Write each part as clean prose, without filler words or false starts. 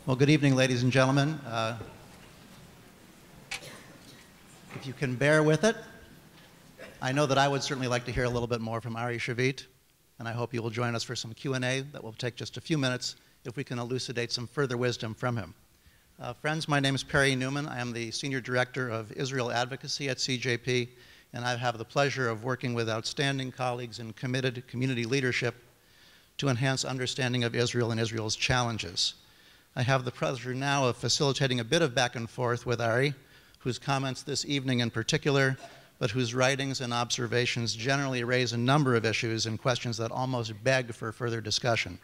Well, good evening, ladies and gentlemen. If you can bear with it, I know that I would certainly like to hear a little bit more from Ari Shavit, and I hope you will join us for some Q&A that will take just a few minutes if we can elucidate some further wisdom from him. Friends, my name is Perry Newman. I am the Senior Director of Israel Advocacy at CJP, and I have the pleasure of working with outstanding colleagues and committed community leadership to enhance understanding of Israel and Israel's challenges. I have the pleasure now of facilitating a bit of back and forth with Ari, whose comments this evening in particular, but whose writings and observations generally raise a number of issues and questions that almost beg for further discussion.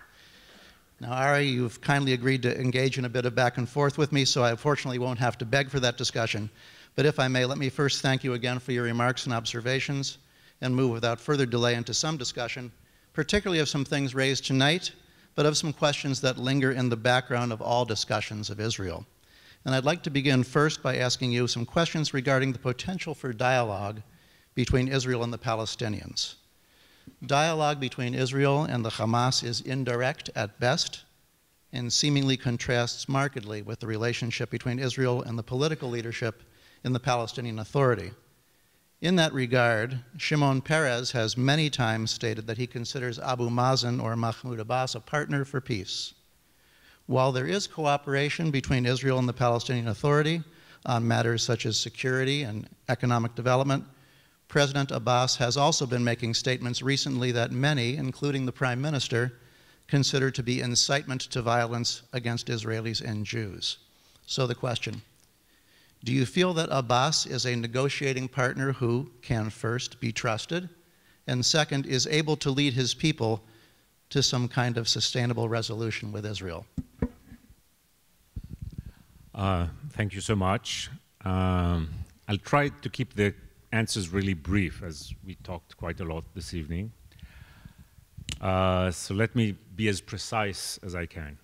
Now, Ari, you've kindly agreed to engage in a bit of back and forth with me, so I unfortunately won't have to beg for that discussion. But if I may, let me first thank you again for your remarks and observations and move without further delay into some discussion, particularly of some things raised tonight, but of some questions that linger in the background of all discussions of Israel. And I'd like to begin first by asking you some questions regarding the potential for dialogue between Israel and the Palestinians. Dialogue between Israel and the Hamas is indirect at best and seemingly contrasts markedly with the relationship between Israel and the political leadership in the Palestinian Authority. In that regard, Shimon Peres has many times stated that he considers Abu Mazen or Mahmoud Abbas a partner for peace. While there is cooperation between Israel and the Palestinian Authority on matters such as security and economic development, President Abbas has also been making statements recently that many, including the Prime Minister, consider to be incitement to violence against Israelis and Jews. So the question, do you feel that Abbas is a negotiating partner who can first be trusted, and second, is able to lead his people to some kind of sustainable resolution with Israel? Thank you so much. I'll try to keep the answers really brief, as we talked quite a lot this evening. So let me be as precise as I can.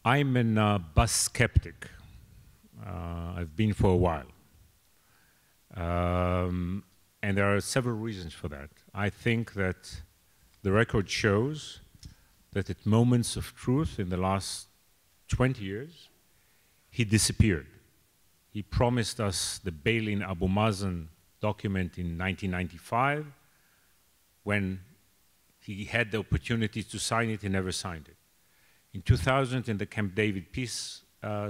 I'm an Abbas skeptic. I've been for a while. And there are several reasons for that. I think that the record shows that at moments of truth in the last 20 years, he disappeared. He promised us the bail-in Abu Mazen document in 1995. When he had the opportunity to sign it, he never signed it. In 2000, in the Camp David Peace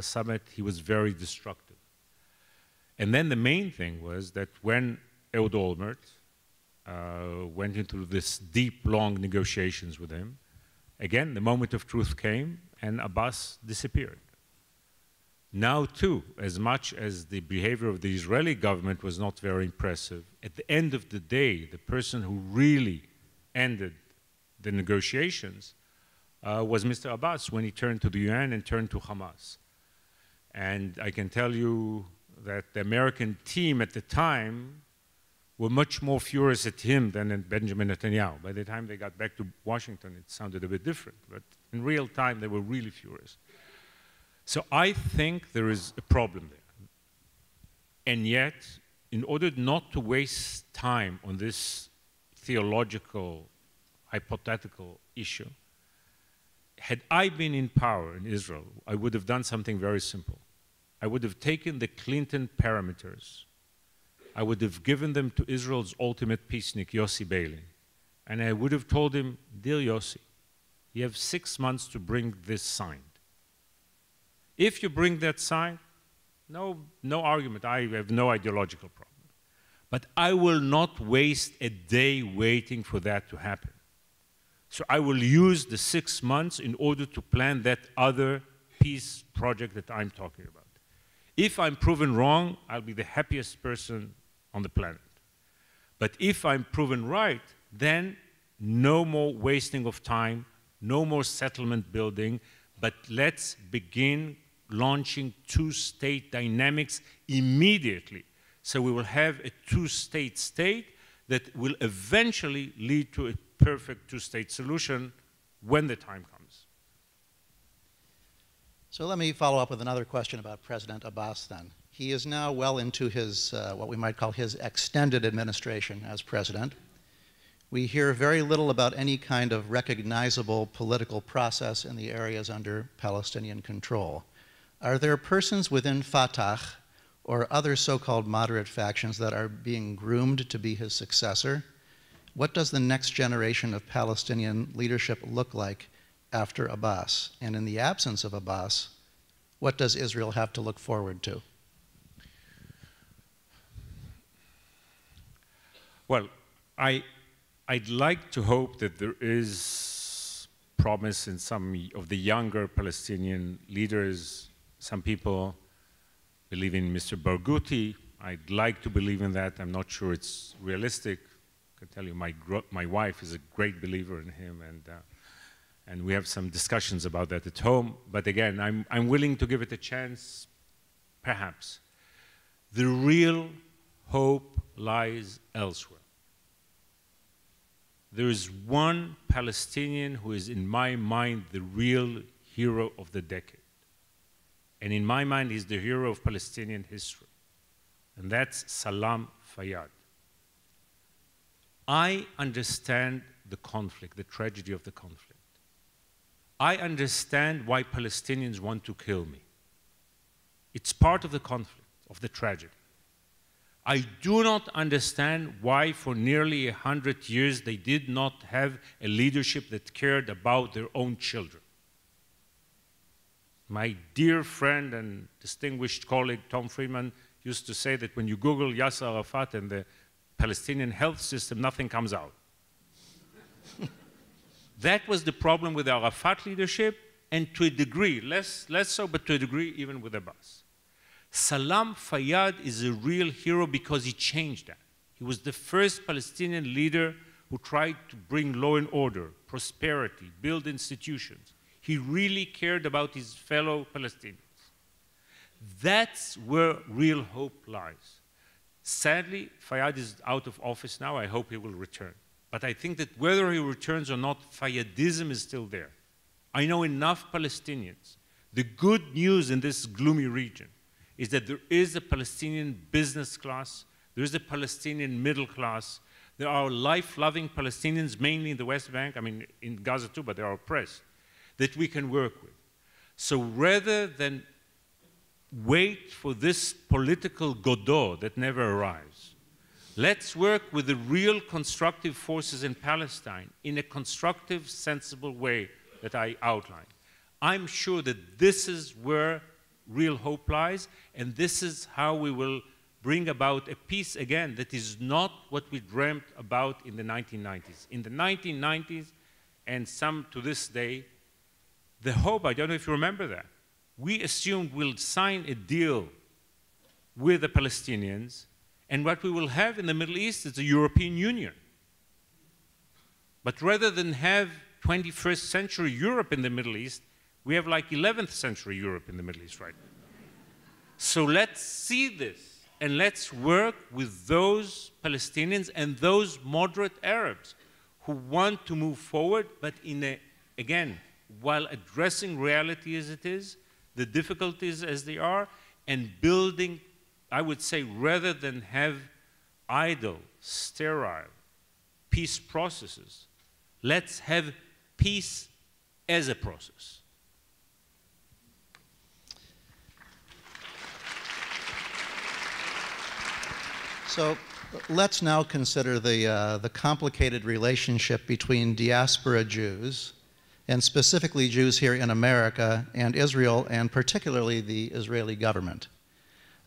Summit, he was very destructive. And then the main thing was that when Ehud Olmert went into this deep, long negotiations with him, again, the moment of truth came and Abbas disappeared. Now, too, as much as the behavior of the Israeli government was not very impressive, at the end of the day, the person who really ended the negotiations was Mr. Abbas when he turned to the UN and turned to Hamas. And I can tell you that the American team at the time were much more furious at him than at Benjamin Netanyahu. By the time they got back to Washington, it sounded a bit different, but in real time, they were really furious. So I think there is a problem there. And yet, in order not to waste time on this theological, hypothetical issue, had I been in power in Israel, I would have done something very simple. I would have taken the Clinton parameters, I would have given them to Israel's ultimate peacenik, Yossi Beilin, and I would have told him, dear Yossi, you have 6 months to bring this signed. If you bring that signed, no argument, I have no ideological problem. But I will not waste a day waiting for that to happen. So I will use the 6 months in order to plan that other peace project that I'm talking about. If I'm proven wrong, I'll be the happiest person on the planet. But if I'm proven right, then no more wasting of time, no more settlement building, but let's begin launching two-state dynamics immediately. So we will have a two-state state that will eventually lead to a perfect two-state solution when the time comes. So let me follow up with another question about President Abbas then. He is now well into his, what we might call his extended administration as president. we hear very little about any kind of recognizable political process in the areas under Palestinian control. Are there persons within Fatah or other so-called moderate factions that are being groomed to be his successor? What does the next generation of Palestinian leadership look like after Abbas? And in the absence of Abbas, what does Israel have to look forward to? Well, I'd like to hope that there is promise in some of the younger Palestinian leaders. Some people believe in Mr. Barghouti. I'd like to believe in that. I'm not sure it's realistic. I can tell you my wife is a great believer in him, and we have some discussions about that at home. But again, I'm willing to give it a chance, perhaps. The real hope lies elsewhere. There is one Palestinian who is, in my mind, the real hero of the decade. And in my mind, he's the hero of Palestinian history. And that's Salam Fayyad. I understand the conflict, the tragedy of the conflict. I understand why Palestinians want to kill me. It's part of the conflict, of the tragedy. I do not understand why for nearly 100 years they did not have a leadership that cared about their own children. My dear friend and distinguished colleague Tom Friedman used to say that when you Google Yasser Arafat and the Palestinian health system, nothing comes out. That was the problem with the Arafat leadership, and to a degree, less so, but to a degree even with Abbas. Salam Fayyad is a real hero because he changed that. He was the first Palestinian leader who tried to bring law and order, prosperity, build institutions. He really cared about his fellow Palestinians. That's where real hope lies. Sadly, Fayyad is out of office now. I hope he will return. But I think that whether he returns or not, Fayyadism is still there. I know enough Palestinians. The good news in this gloomy region is that there is a Palestinian business class, there is a Palestinian middle class, there are life-loving Palestinians, mainly in the West Bank, I mean in Gaza too, but they are oppressed, that we can work with. So rather than wait for this political Godot that never arrives, let's work with the real constructive forces in Palestine in a constructive, sensible way that I outlined. I'm sure that this is where real hope lies, and this is how we will bring about a peace again that is not what we dreamt about in the 1990s. In the 1990s, and some to this day, the hope, I don't know if you remember that, we assumed we'll sign a deal with the Palestinians, and what we will have in the Middle East is a European Union. But rather than have 21st century Europe in the Middle East, we have like 11th century Europe in the Middle East right now. So let's see this, and let's work with those Palestinians and those moderate Arabs who want to move forward, but again, while addressing reality as it is, the difficulties as they are, and building, I would say, rather than have idle, sterile peace processes, let's have peace as a process. So let's now consider the complicated relationship between diaspora Jews, and specifically Jews here in America, and Israel, and particularly the Israeli government.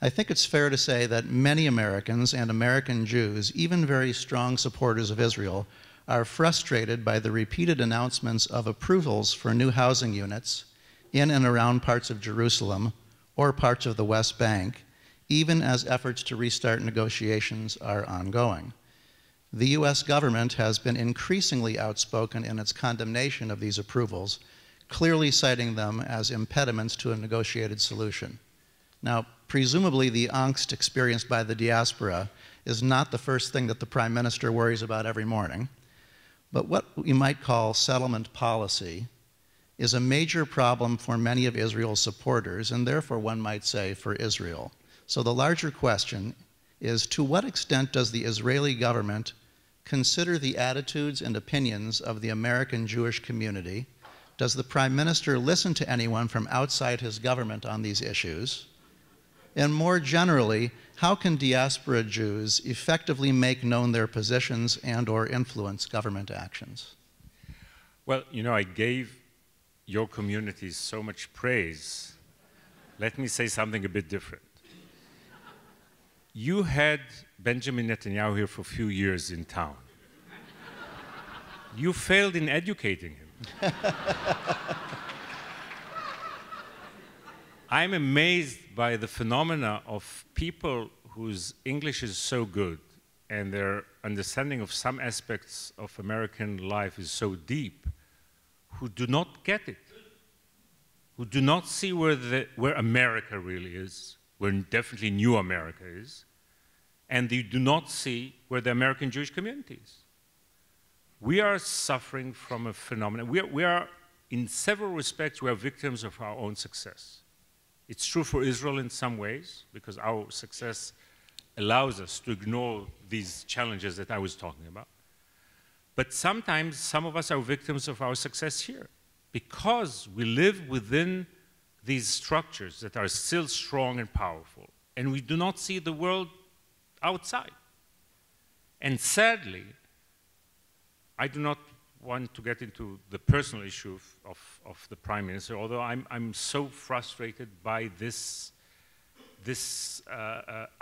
I think it's fair to say that many Americans and American Jews, even very strong supporters of Israel, are frustrated by the repeated announcements of approvals for new housing units in and around parts of Jerusalem or parts of the West Bank, even as efforts to restart negotiations are ongoing. The US government has been increasingly outspoken in its condemnation of these approvals, clearly citing them as impediments to a negotiated solution. Now, presumably the angst experienced by the diaspora is not the first thing that the Prime Minister worries about every morning, but what we might call settlement policy is a major problem for many of Israel's supporters, and therefore one might say for Israel. So the larger question is, to what extent does the Israeli government consider the attitudes and opinions of the American Jewish community? Does the Prime Minister listen to anyone from outside his government on these issues? And more generally, how can diaspora Jews effectively make known their positions and/or influence government actions? Well, you know, I gave your communities so much praise. Let me say something a bit different. You had Benjamin Netanyahu here for a few years in town. You failed in educating him. I'm amazed by the phenomena of people whose English is so good and their understanding of some aspects of American life is so deep, who do not get it, who do not see where America really is, where definitely new America is, and they do not see where the American Jewish community is. We are suffering from a phenomenon. We are, in several respects, we are victims of our own success. It's true for Israel in some ways, because our success allows us to ignore these challenges that I was talking about. But sometimes some of us are victims of our success here, because we live within these structures that are still strong and powerful, and we do not see the world outside. And sadly, I do not want to get into the personal issue of the Prime Minister, although I'm so frustrated by this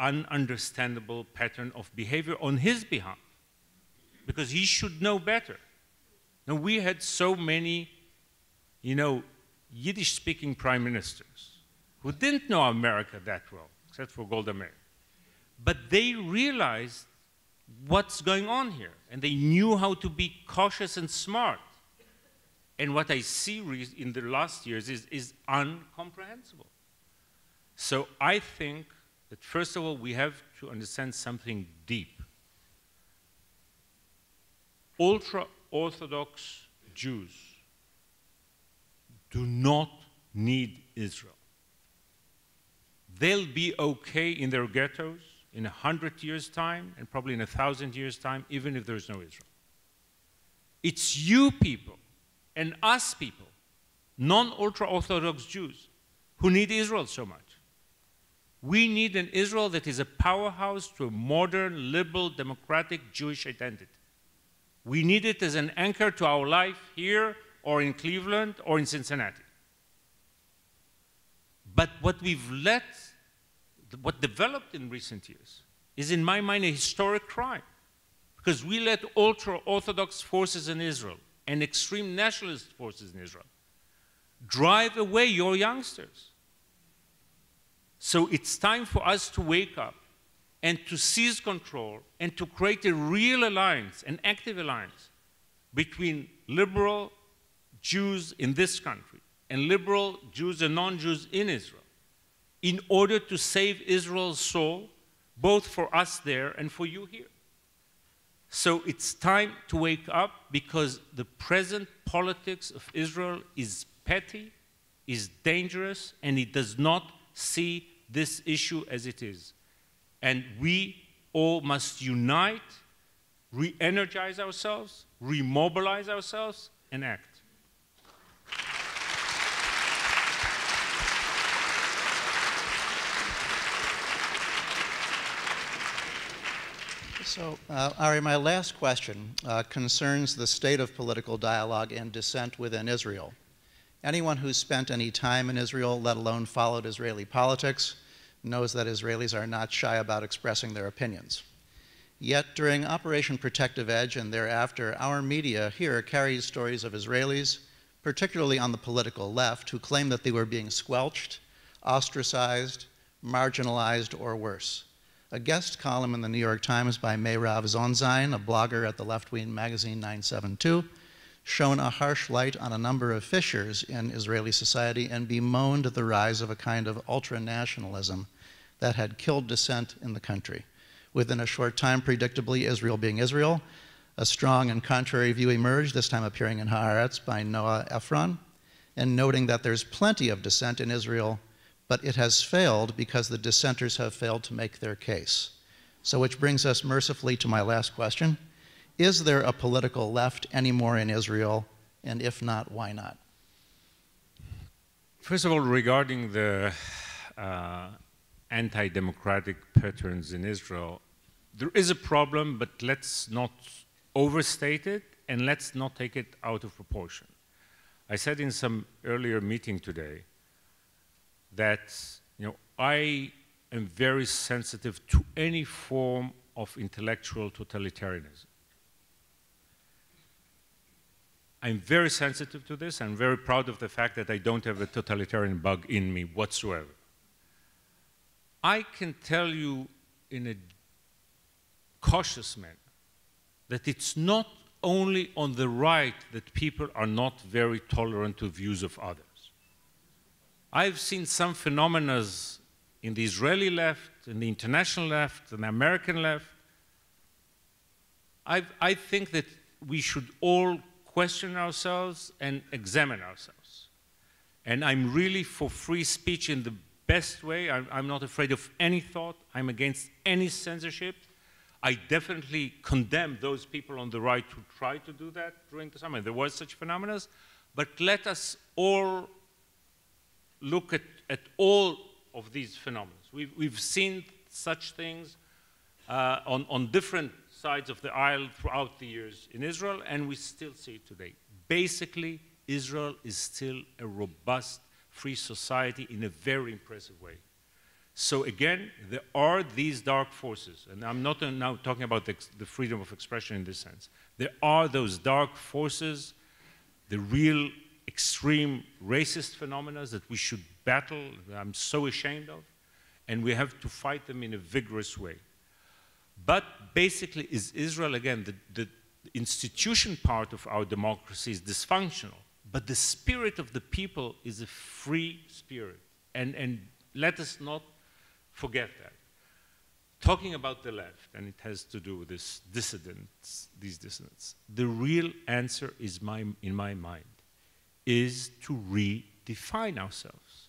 ununderstandable pattern of behavior on his behalf, because he should know better. Now, we had so many, you know, Yiddish-speaking prime ministers who didn't know America that well, except for Golda Meir. But they realized what's going on here, and they knew how to be cautious and smart. And what I see in the last years is incomprehensible. So I think that, first of all, we have to understand something deep. Ultra-Orthodox Jews do not need Israel. They'll be okay in their ghettos in 100 years' time, and probably in 1,000 years' time, even if there's no Israel. It's you people and us people, non-ultra-Orthodox Jews, who need Israel so much. We need an Israel that is a powerhouse to a modern, liberal, democratic Jewish identity. We need it as an anchor to our life here, or in Cleveland, or in Cincinnati. But what developed in recent years is, in my mind, a historic crime, because we let ultra-Orthodox forces in Israel and extreme nationalist forces in Israel drive away your youngsters. So it's time for us to wake up and to seize control and to create a real alliance, an active alliance, between liberal Jews in this country and liberal Jews and non-Jews in Israel, in order to save Israel's soul, both for us there and for you here. So it's time to wake up, because the present politics of Israel is petty, is dangerous, and it does not see this issue as it is. And we all must unite, re-energize ourselves, remobilize ourselves, and act. So, Ari, my last question concerns the state of political dialogue and dissent within Israel. Anyone who's spent any time in Israel, let alone followed Israeli politics, knows that Israelis are not shy about expressing their opinions. Yet, during Operation Protective Edge and thereafter, our media here carries stories of Israelis, particularly on the political left, who claim that they were being squelched, ostracized, marginalized, or worse. A guest column in the New York Times by Meirav Zonzain, a blogger at the left-wing magazine 972, shone a harsh light on a number of fissures in Israeli society and bemoaned the rise of a kind of ultra-nationalism that had killed dissent in the country. Within a short time, predictably, Israel being Israel, a strong and contrary view emerged, this time appearing in Haaretz by Noah Ephron, and noting that there's plenty of dissent in Israel, but it has failed because the dissenters have failed to make their case. So which brings us mercifully to my last question. is there a political left anymore in Israel? And if not, why not? First of all, regarding the anti-democratic patterns in Israel, there is a problem, but let's not overstate it, and let's not take it out of proportion. I said in some earlier meeting today that I am very sensitive to any form of intellectual totalitarianism. I'm very sensitive to this. I'm very proud of the fact that I don't have a totalitarian bug in me whatsoever. I can tell you in a cautious manner that it's not only on the right that people are not very tolerant to views of others. I've seen some phenomena in the Israeli left, in the international left, in the American left. I think that we should all question ourselves and examine ourselves. And I'm really for free speech in the best way. I'm not afraid of any thought. I'm against any censorship. I definitely condemn those people on the right who try to do that during the summer. There was such phenomena. But let us all look at all of these phenomena. We've seen such things on different sides of the aisle throughout the years in Israel, and we still see it today. Basically, Israel is still a robust, free society in a very impressive way. So again, there are these dark forces, and I'm not now talking about the freedom of expression in this sense. There are those dark forces, the real extreme racist phenomena that we should battle, that I'm so ashamed of, and we have to fight them in a vigorous way. But basically, is Israel, again, the institution part of our democracy is dysfunctional, but the spirit of the people is a free spirit. And let us not forget that. Talking about the left, and it has to do with these dissidents, the real answer is, in my mind, is to redefine ourselves.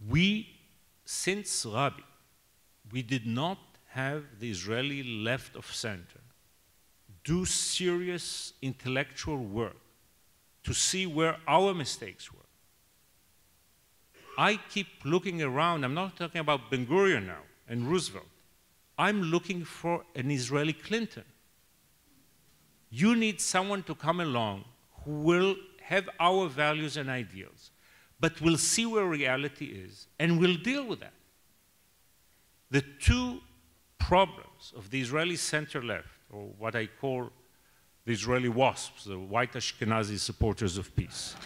We, since Rabin, we did not have the Israeli left of center do serious intellectual work to see where our mistakes were. I keep looking around. I'm not talking about Ben-Gurion now and Roosevelt. I'm looking for an Israeli Clinton. You need someone to come along who will have our values and ideals, but will see where reality is and will deal with that. The two problems of the Israeli center-left, or what I call the Israeli WASPs, the white Ashkenazi supporters of peace,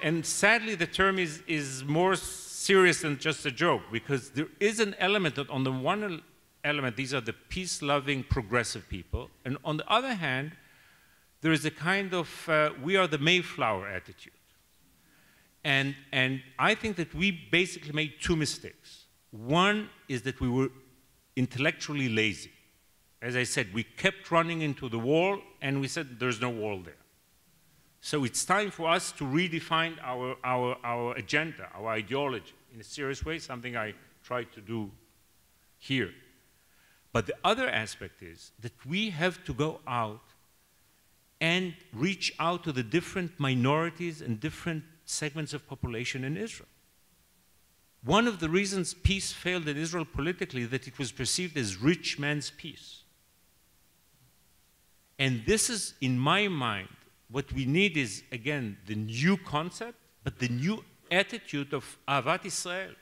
and sadly the term is more serious than just a joke, because there is an element that on the one element, these are the peace-loving progressive people, and on the other hand, there is a kind of we are the Mayflower attitude. And I think that we basically made two mistakes. One is that we were intellectually lazy. As I said, we kept running into the wall, and we said there's no wall there. So it's time for us to redefine our agenda, our ideology in a serious way, something I tried to do here. But the other aspect is that we have to go out and reach out to the different minorities and different segments of population in Israel. One of the reasons peace failed in Israel politically is that it was perceived as rich man's peace. And this is, in my mind, what we need is, again, the new concept, but the new attitude of Ahavat Israel.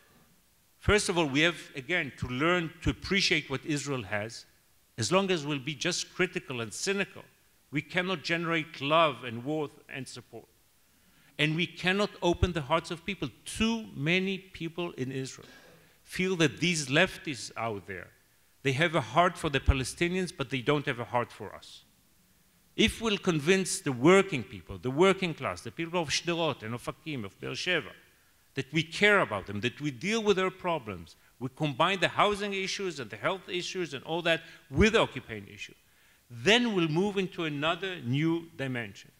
First of all, we have, again, to learn to appreciate what Israel has. As long as we'll be just critical and cynical, we cannot generate love and worth and support. And we cannot open the hearts of people. Too many people in Israel feel that these leftists out there, they have a heart for the Palestinians, but they don't have a heart for us. If we'll convince the working people, the working class, the people of Sderot and Ofakim, of Beersheba, that we care about them, that we deal with their problems, we combine the housing issues and the health issues and all that with the occupying issue, then we'll move into another new dimension.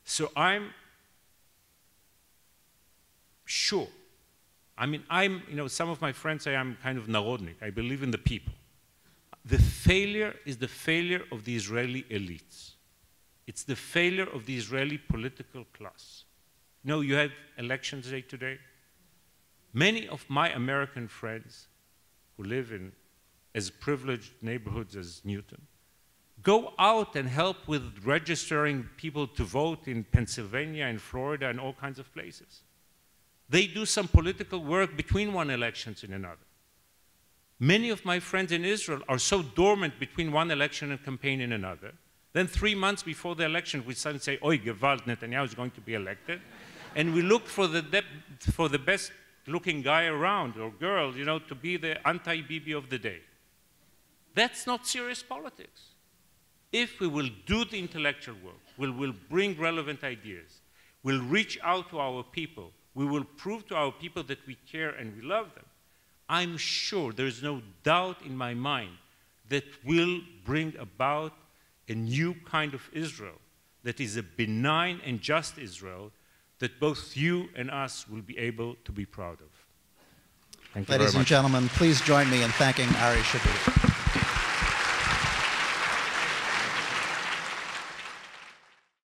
So I'm sure I mean, some of my friends say I'm kind of narodnik. I believe in the people. The failure is the failure of the Israeli elites. It's the failure of the Israeli political class. You have elections day today. Many of my American friends who live in as privileged neighborhoods as Newton go out and help with registering people to vote in Pennsylvania and Florida and all kinds of places. They do some political work between one election and another. Many of my friends in Israel are so dormant between one election and campaign and another. Then 3 months before the election, we suddenly say, "Oi, Gewalt, Netanyahu is going to be elected." And we look for the best-looking guy around, or girl, to be the anti-Bibi of the day. That's not serious politics. If we will do the intellectual work, we will bring relevant ideas, we'll reach out to our people, we will prove to our people that we care and we love them, I'm sure there's no doubt in my mind that will bring about a new kind of Israel that is a benign and just Israel that both you and us will be able to be proud of. Thank you very much. Ladies and gentlemen, please join me in thanking Ari Shavit.